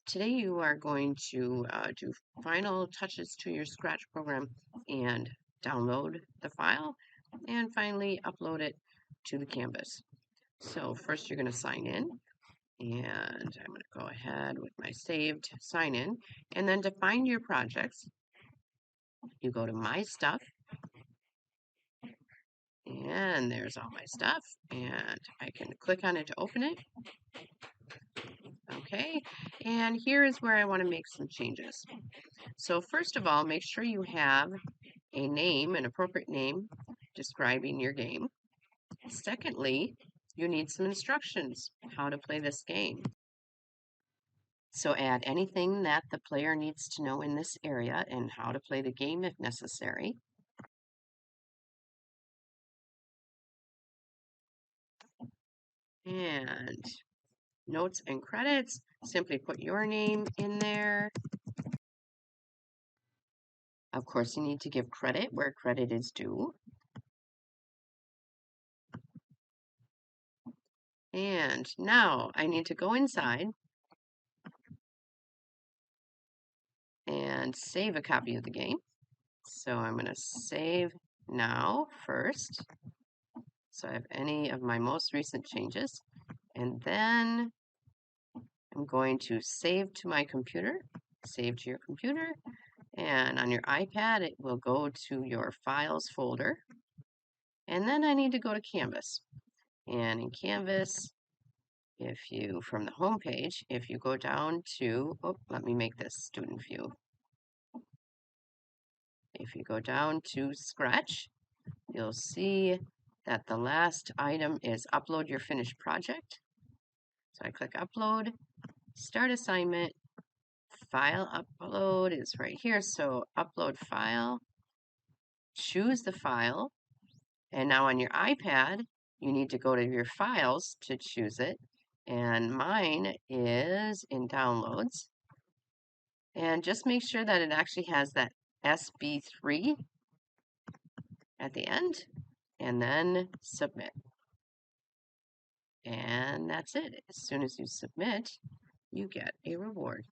Today you are going to do final touches to your Scratch program and download the file and finally upload it to the Canvas. So first you're going to sign in, and I'm going to go ahead with my saved sign in, and then to find your projects you go to My Stuff, and there's all my stuff, and I can click on it to open it. Okay, and here is where I want to make some changes. So first of all, make sure you have a name, an appropriate name describing your game. Secondly, you need some instructions how to play this game. So add anything that the player needs to know in this area and how to play the game if necessary. And notes and credits, simply put your name in there. Of course, you need to give credit where credit is due. And now I need to go inside and save a copy of the game. So I'm going to save now first. So I have any of my most recent changes. And then I'm going to save to my computer, save to your computer. And on your iPad, it will go to your files folder. And then I need to go to Canvas. And in Canvas, from the home page, if you go down to, let me make this student view. If you go down to Scratch, you'll see that the last item is upload your finished project. So I click upload, start assignment, file upload is right here. So upload file, choose the file, and now on your iPad, you need to go to your files to choose it. And mine is in downloads. And just make sure that it actually has that SB3 at the end, and then submit. And that's it. As soon as you submit, you get a reward.